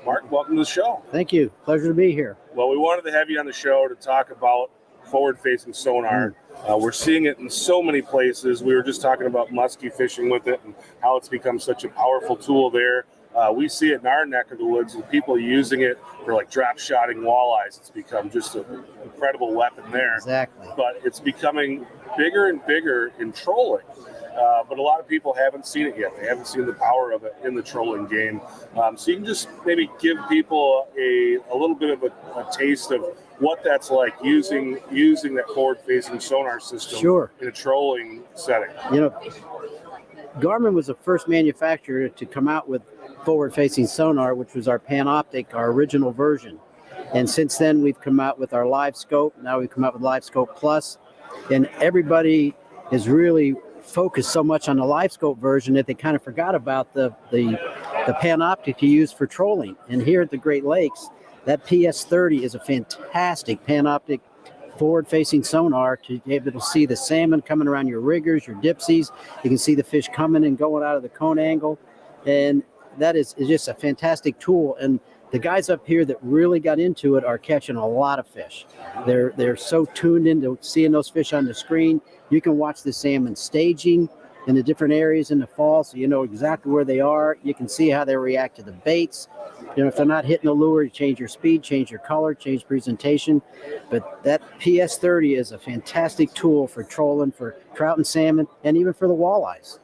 Mark, welcome to the show. Thank you. Pleasure to be here. Well, we wanted to have you on the show to talk about forward-facing sonar. We're seeing it in so many places. We were just talking about muskie fishing with it and how it's become such a powerful tool there. We see it in our neck of the woods with people using it for like drop shotting walleyes. It's become just an incredible weapon there. Exactly. But it's becoming bigger and bigger in trolling. But a lot of people haven't seen it yet. They haven't seen the power of it in the trolling game. So you can just maybe give people a little bit of a taste of what that's like using that forward-facing sonar system in a trolling setting. You know, Garmin was the first manufacturer to come out with forward-facing sonar, which was our Panoptix, our original version. And since then, we've come out with our Live Scope. Now we've come out with Live Scope Plus. And everybody is really focused so much on the Live Scope version that they kind of forgot about the Panoptix you use for trolling. And here at the Great Lakes, that PS30 is a fantastic Panoptix forward-facing sonar to be able to see the salmon coming around your riggers, your dipsies. You can see the fish coming and going out of the cone angle. And that is just a fantastic tool. And the guys up here that really got into it are catching a lot of fish. They're so tuned into seeing those fish on the screen. You can watch the salmon staging in the different areas in the fall, so you know exactly where they are. You can see how they react to the baits. You know, if they're not hitting the lure, you change your speed, change your color, change presentation. But that PS30 is a fantastic tool for trolling, for trout and salmon, and even for the walleyes.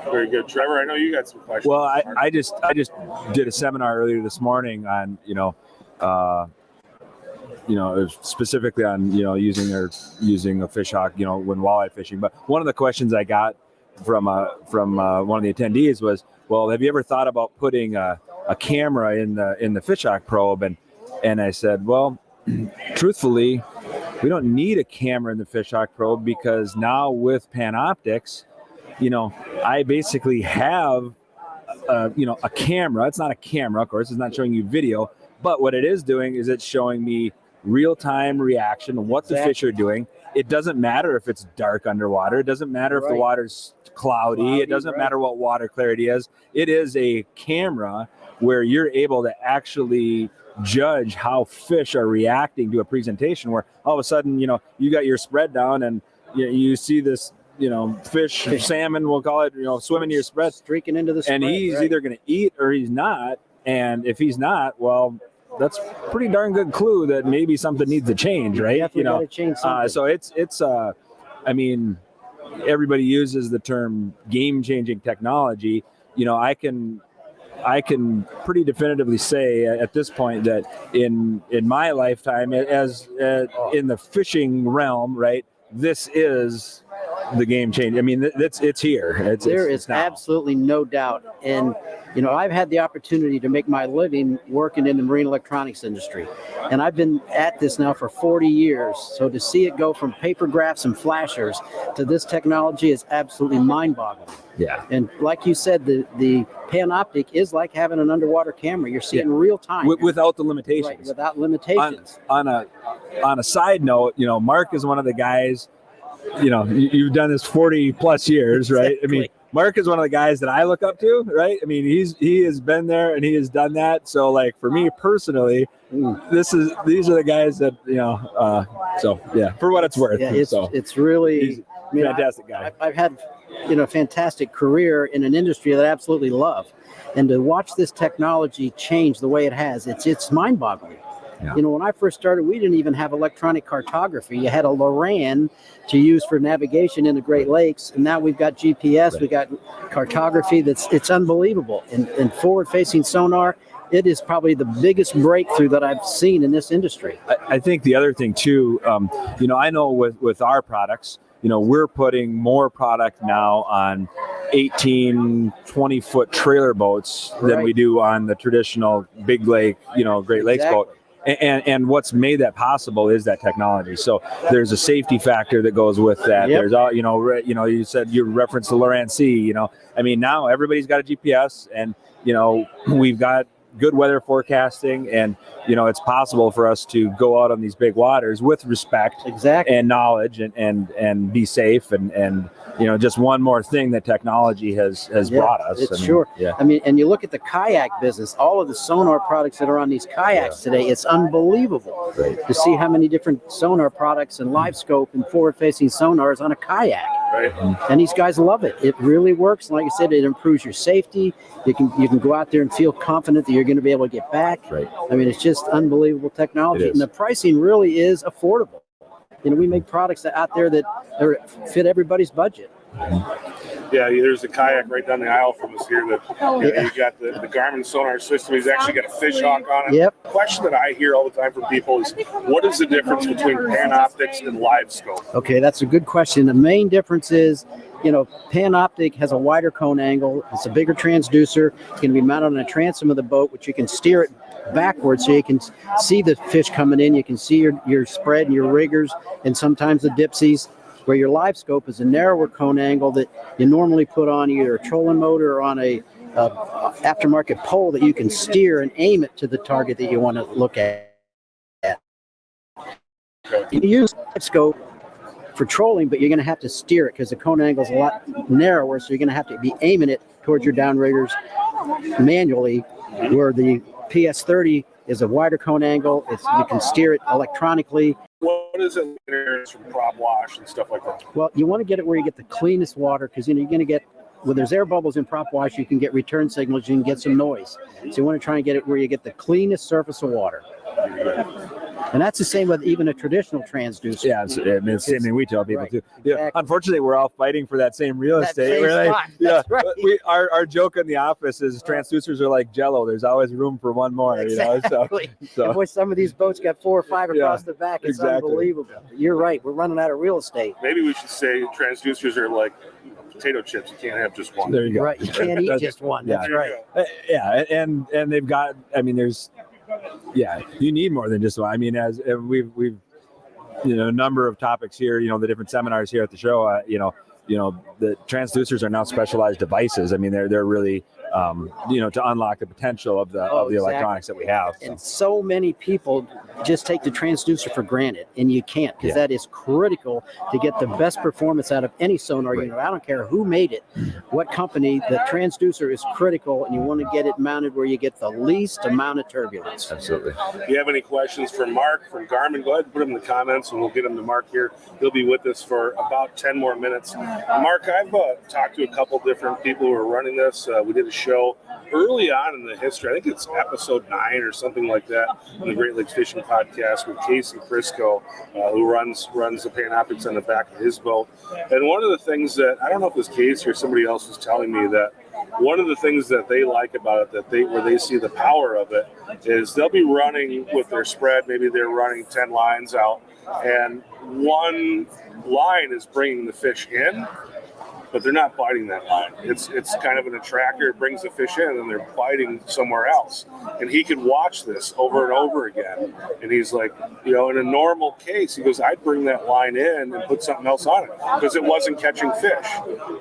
Very good. Trevor, I know you got some questions. Well, I just did a seminar earlier this morning on, specifically on, using a fish hawk, when walleye fishing. But one of the questions I got from one of the attendees was, well, have you ever thought about putting a camera in the fish hawk probe? And I said, well, truthfully, we don't need a camera in the fish hawk probe because now with Panoptix, I basically have, a camera. It's not a camera, of course. It's not showing you video. But what it is doing is it's showing me real-time reaction of what the fish are doing. It doesn't matter if it's dark underwater. It doesn't matter if the water's cloudy. It doesn't matter what water clarity is. It is a camera where you're able to actually judge how fish are reacting to a presentation where all of a sudden, you got your spread down and you see this fish, salmon, we'll call it, swimming to your spread. Streaking into the spread. And he's either going to eat or he's not. And if he's not, well, that's pretty darn good clue that maybe something needs to change, right? Gotta change something. So it's everybody uses the term game-changing technology. I can pretty definitively say at this point that in my lifetime, as in the fishing realm, right, this is the game change. I mean, it's here. There is absolutely no doubt. And, I've had the opportunity to make my living working in the marine electronics industry. And I've been at this now for 40 years. So to see it go from paper graphs and flashers to this technology is absolutely mind-boggling. Yeah. And like you said, the Panoptix is like having an underwater camera. You're seeing real time. Without the limitations. Right, without limitations. On a side note, Mark is one of the guys, you've done this 40 plus years, right? Exactly. I mean, Mark is one of the guys that I look up to, right? I mean, he has been there and he has done that. So like for me personally, these are the guys that, for what it's worth. Yeah, it's really fantastic guy. I've had, a fantastic career in an industry that I absolutely love. And to watch this technology change the way it has, it's mind-boggling. Yeah. When I first started, we didn't even have electronic cartography. You had a Loran to use for navigation in the Great Lakes, and now we've got GPS, we got cartography. It's unbelievable. And forward-facing sonar, it is probably the biggest breakthrough that I've seen in this industry. I think the other thing too, I know with our products, we're putting more product now on 18, 20-foot trailer boats than we do on the traditional big lake, Great Lakes boat. And what's made that possible is that technology. So there's a safety factor that goes with that. Yep. There's all, you said you referenced the Loran C, I mean, now everybody's got a GPS and, we've got good weather forecasting, and it's possible for us to go out on these big waters with respect and knowledge, and be safe, and just one more thing that technology has brought us. I mean, and you look at the kayak business, all of the sonar products that are on these kayaks today, it's unbelievable to see how many different sonar products and live scope and forward-facing sonars on a kayak. And these guys love it. It really works. Like I said, it improves your safety. You can go out there and feel confident that you're going to be able to get back. I mean, it's just unbelievable technology, and the pricing really is affordable. We make products out there that fit everybody's budget. Yeah, there's a kayak right down the aisle from us here that you got the Garmin Sonar system. He's actually got a fish hawk on it. The question that I hear all the time from people is, what is the difference between Panoptix and live scope? Okay, that's a good question. The main difference is, Panoptic has a wider cone angle. It's a bigger transducer. It's going to be mounted on a transom of the boat, which you can steer it backwards so you can see the fish coming in. You can see your spread and your riggers, and sometimes the dipsies. Where your live scope is a narrower cone angle that you normally put on either a trolling motor or on a aftermarket pole that you can steer and aim it to the target that you want to look at. You can use live scope for trolling, but you're going to have to steer it because the cone angle is a lot narrower, so you're going to have to be aiming it towards your downriggers manually, where the PS30 is a wider cone angle. You can steer it electronically. What is it from prop wash and stuff like that? Well, you want to get it where you get the cleanest water, because you're going to get, when there's air bubbles in prop wash, you can get return signals, you can get some noise. So you want to try and get it where you get the cleanest surface of water. And that's the same with even a traditional transducer. Yeah, it's the same thing we tell people too. Yeah, unfortunately, we're all fighting for that same real estate. Our joke in the office is transducers are like Jello. There's always room for one more. So boy, some of these boats got 4 or 5 across the back. It's unbelievable. You're right. We're running out of real estate. Maybe we should say transducers are like potato chips. You can't have just one. There you go. Right. You can't eat just one. That's right. And they've got. I mean, there's. Yeah, you need more than just one. I mean, as we've a number of topics here, the different seminars here at the show, the transducers are now specialized devices. I mean, they're really to unlock the potential of the electronics that we have. And so many people just take the transducer for granted, and you can't, because that is critical to get the best performance out of any sonar unit. I don't care who made it, what company, the transducer is critical, and you want to get it mounted where you get the least amount of turbulence. Absolutely. If you have any questions for Mark from Garmin, go ahead and put them in the comments, and we'll get them to Mark here. He'll be with us for about 10 more minutes. Mark, I've talked to a couple different people who are running this. We did a show early on in the history. I think it's episode 9 or something like that on the Great Lakes Fishing Podcast with Casey Prisco, who runs the Panoptix on the back of his boat. And one of the things that, I don't know if it was Casey or somebody else was telling me, that one of the things that they like about it, where they see the power of it, is they'll be running with their spread. Maybe they're running 10 lines out, and one line is bringing the fish in, but they're not biting that line. It's kind of an attractor. It brings the fish in, and they're biting somewhere else. And he could watch this over and over again. And he's like, in a normal case, he goes, I'd bring that line in and put something else on it because it wasn't catching fish.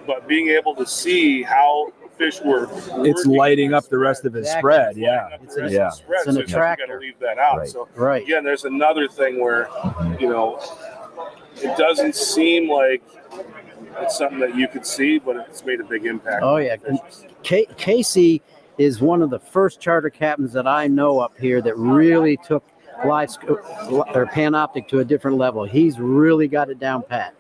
But being able to see how fish were, it's lighting up the rest of his spread. It's an attractor. So you got to leave that out. Right. So again, there's another thing where, it doesn't seem like it's something that you could see, but it's made a big impact. Oh, yeah. Casey is one of the first charter captains that I know up here that really took Panoptic to a different level. He's really got it down pat.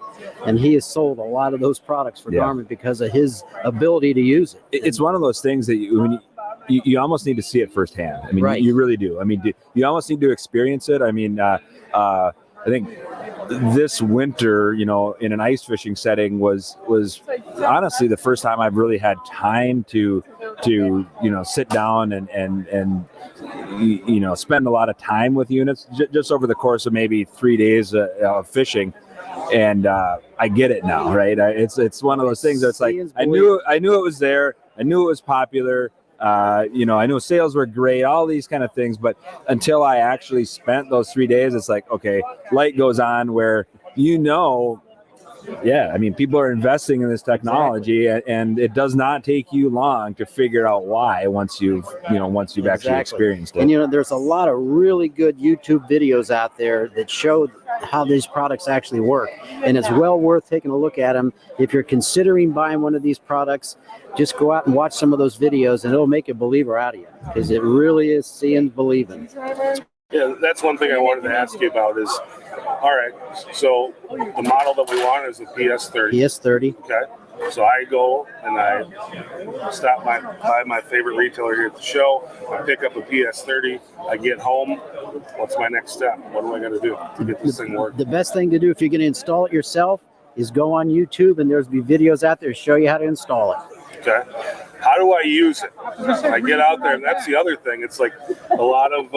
And he has sold a lot of those products for Garmin because of his ability to use it. It's one of those things that you almost need to see it firsthand. I mean, you really do. I mean, you almost need to experience it. I mean, I think this winter, in an ice fishing setting was honestly the first time I've really had time to sit down and spend a lot of time with units just over the course of maybe 3 days of fishing. And I get it now, right? It's one of those things that's like, I knew it was there. I knew it was popular. I know sales were great, all these kind of things, but until I actually spent those 3 days, it's like, okay, light goes on where, yeah, I mean, people are investing in this technology, and it does not take you long to figure out why once you've actually experienced it. And there's a lot of really good YouTube videos out there that show how these products actually work, and it's well worth taking a look at them. If you're considering buying one of these products, just go out and watch some of those videos, and it'll make a believer out of you, because it really is seeing believing. Yeah, that's one thing I wanted to ask you about is, all right, so the model that we want is the PS30. PS30. Okay. So I go and I stop by my favorite retailer here at the show. I pick up a PS30. I get home. What's my next step? What do I got to do to get this thing working? The best thing to do if you're going to install it yourself is go on YouTube, and there's be videos out there to show you how to install it. Okay. How do I use it? I get out there, and that's the other thing. It's like a lot of,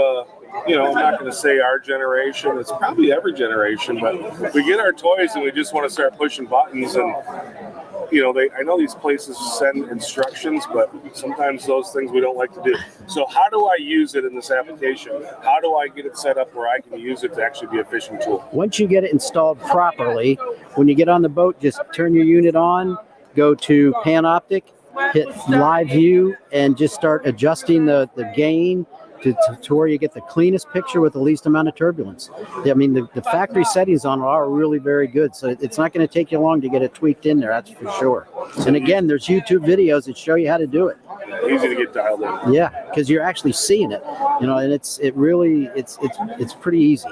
I'm not going to say our generation. It's probably every generation, but we get our toys and we just want to start pushing buttons. And, I know these places send instructions, but sometimes those things we don't like to do. So how do I use it in this application? How do I get it set up where I can use it to actually be a fishing tool? Once you get it installed properly, when you get on the boat, just turn your unit on, go to Panoptix, hit live view, and just start adjusting the gain to where you get the cleanest picture with the least amount of turbulence. I mean, the factory settings on it are really very good, so it's not going to take you long to get it tweaked in there, that's for sure. And again, there's YouTube videos that show you how to do it. Easy to get dialed in. Yeah, because you're actually seeing it, and it's pretty easy.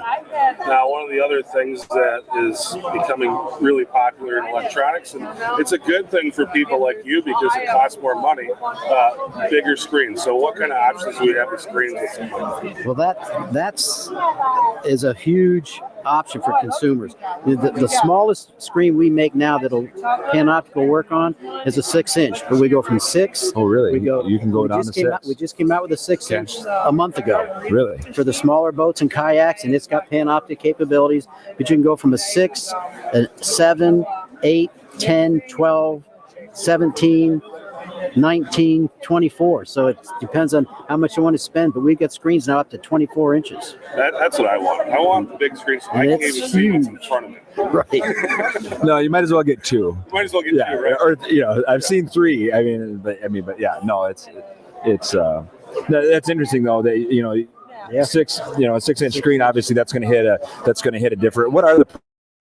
Now, one of the other things that is becoming really popular in electronics, and it's a good thing for people like you because it costs more money, bigger screens. So what kind of options do we have with screens? Well, that's is a huge option for consumers. The smallest screen we make now that'll Panoptix will work on is a 6-inch, but we go from 6. Oh, really? You can go down to 6. We just came out with a 6-inch a month ago. Really? For the smaller boats and kayaks, and it's got Panoptix capabilities, but you can go from a 6, a 7, 8, 10, 12, 17, 19, 24. So it depends on how much you want to spend, but we've got screens now up to 24 inches. That's what I want. I want the big screen so I can't even see what's in front of me. Right. No, you might as well get 2. Might as well get 2, right? Or I've seen 3. But yeah, no, it's that's interesting though that a 6-inch screen, obviously that's going to hit a different. What are the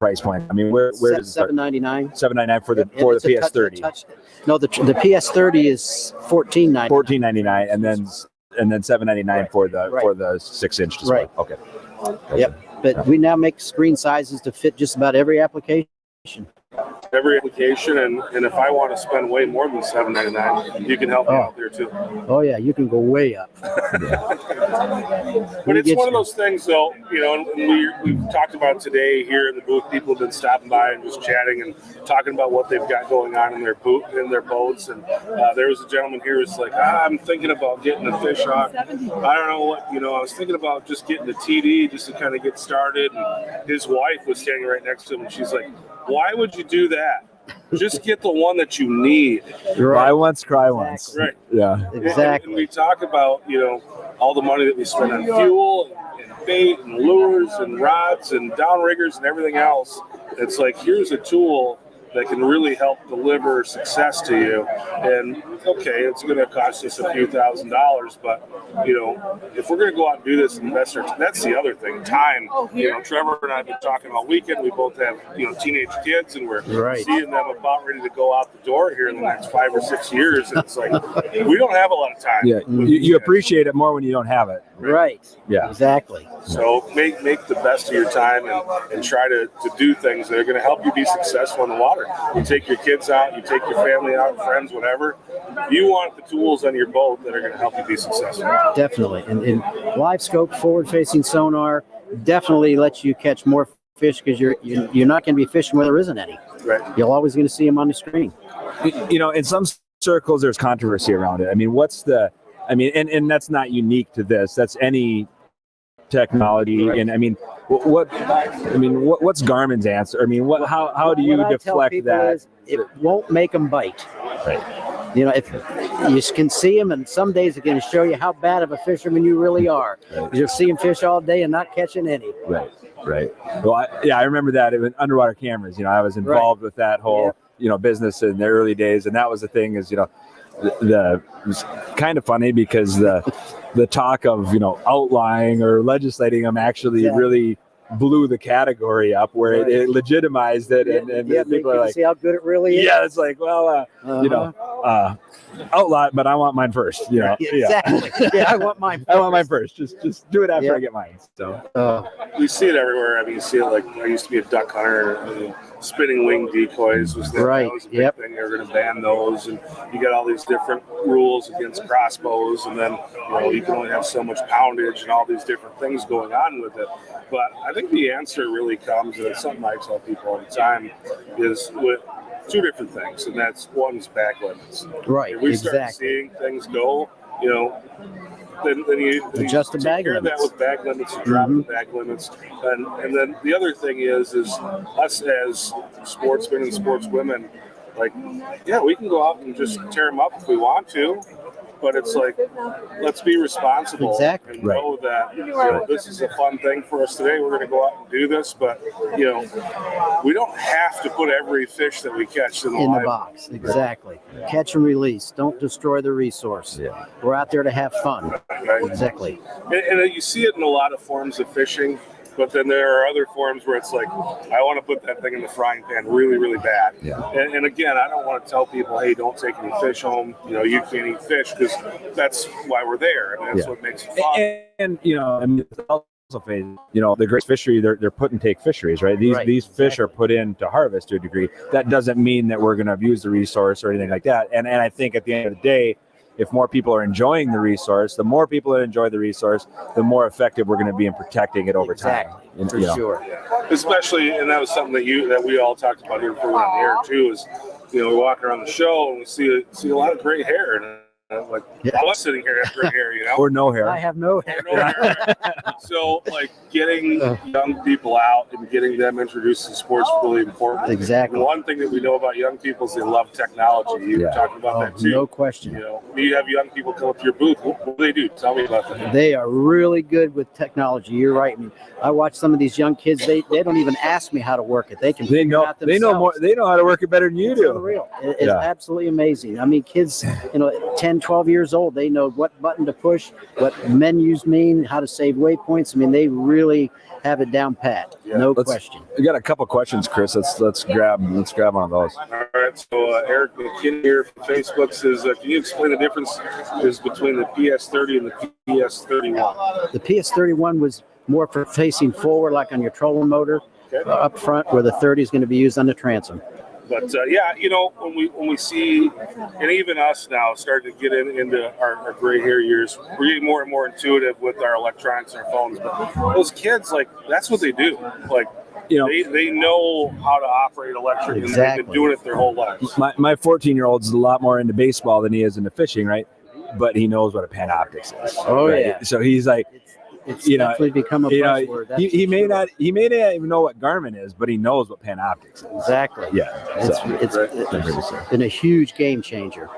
price point? I mean, where does it start? $799. $799 for the PS30. No, the PS30 is $14.99. $14.99, and then $799 for the 6-inch display. Right. Okay. Yep. But we now make screen sizes to fit just about every application. Every application, and if I want to spend way more than $799, you can help me out there too. Oh yeah, you can go way up. But it's one of those things, though. And we've talked about today here in the booth. People have been stopping by and just chatting and talking about what they've got going on in their boats. And there was a gentleman here who's like, I'm thinking about getting a fish hawk. I don't know what. I was thinking about just getting a TD just to kind of get started. And his wife was standing right next to him, and she's like, why would you do that? Just get the one that you need. Buy once, cry once. Right. Yeah. Exactly. And we talk about, all the money that we spend on fuel and bait and lures and rods and downriggers and everything else. It's like, here's a tool that can really help deliver success to you. And okay, it's going to cost us a few $1,000s, but if we're going to go out and do this, that's the other thing. Time. Trevor and I have been talking all weekend. We both have teenage kids, and we're seeing them about ready to go out the door here in the next 5 or 6 years. And it's like we don't have a lot of time. Yeah, you appreciate it more when you don't have it. Right. Yeah. Exactly. So make the best of your time and try to do things that are going to help you be successful in the water. You take your kids out, you take your family out, friends, whatever. You want the tools on your boat that are going to help you be successful. Definitely. And live scope, forward-facing sonar definitely lets you catch more fish because you're not going to be fishing where there isn't any. Right. You're always going to see them on the screen. In some circles, there's controversy around it. I mean, and that's not unique to this. That's any technology. Right. And I mean, what's Garmin's answer? I mean, how do you deflect that? It won't make them bite. Right. you can see them, and some days it's going to show you how bad of a fisherman you really are. Right. You'll see them fish all day and not catching any. Right. Well, I remember that even underwater cameras. I was involved with that whole business in the early days, and that was the thing. Is it was kind of funny because the talk of outlawing or legislating them actually really blew the category up, where it legitimized it, and people are like, see how good it really is. Yeah, it's like, well, outlaw it, but I want mine first. Exactly. I want mine first. I want mine first. Just do it after I get mine. So we see it everywhere. I mean, you see it like I used to be a duck hunter. And spinning wing decoys was that was a big thing. They were going to ban those, and you got all these different rules against crossbows, and then you can only have so much poundage and all these different things going on with it. But I think the answer really comes, and it's something I tell people all the time, is with two different things, and that's one's back limits. Right. If we start seeing things go, then you adjust the bag limits. That with bag limits, you drop the bag limits, and then the other thing is us as sportsmen and sportswomen, like, we can go out and just tear them up if we want to. But it's like, let's be responsible and know that this is a fun thing for us today. We're going to go out and do this, but we don't have to put every fish that we catch in the box. Exactly. Catch and release. Don't destroy the resource. Yeah. We're out there to have fun. Right. Exactly. And you see it in a lot of forms of fishing. But then there are other forms where it's like, I want to put that thing in the frying pan really, really bad. Yeah. And again, I don't want to tell people, hey, don't take any fish home. You can't eat fish, because that's why we're there. I mean, that's what makes it fun. And I mean, it's also the great fishery, they're put and take fisheries, right? These fish are put in to harvest to a degree. That doesn't mean that we're going to abuse the resource or anything like that. And I think at the end of the day, if more people are enjoying the resource, the more people that enjoy the resource, the more effective we're going to be in protecting it over time. For sure. Especially, and that was something that we all talked about here before we went on the air too, is we walk around the show and we see a lot of gray hair, and like I was sitting here have gray hair, or no hair. I have no hair. So like getting young people out and getting them introduced to sports is really important. Exactly. And one thing that we know about young people is they love technology. You were talking about that too. No question. You have young people come up to your booth. What do they do? Tell me about that. They are really good with technology. You're right. I mean, I watch some of these young kids. They don't even ask me how to work it. They can figure it out themselves. They know more. They know how to work it better than you do. For real. It's absolutely amazing. I mean, kids, 10, 12 years old, they know what button to push, what menus mean, how to save waypoints. I mean, they really have it down pat. No question. We got a couple questions, Chris. Let's grab one of those. All right. So Eric McKinney here from Facebook says, can you explain the difference between the PS30 and the PS31? The PS31 was more for facing forward, like on your trolling motor, up front, where the 30 is going to be used on the transom. But when we see, and even us now starting to get into our gray hair years, we're getting more and more intuitive with our electronics and our phones. But those kids, like, that's what they do. Like, they know how to operate electric, and they've been doing it their whole lives. My 14-year-old's a lot more into baseball than he is into fishing, right? But he knows what a Panoptix is. Oh, right? Yeah. So he's like, it's definitely become a buzzword. He may not even know what Garmin is, but he knows what Panoptix is. Exactly. Yeah. It's been a huge game changer.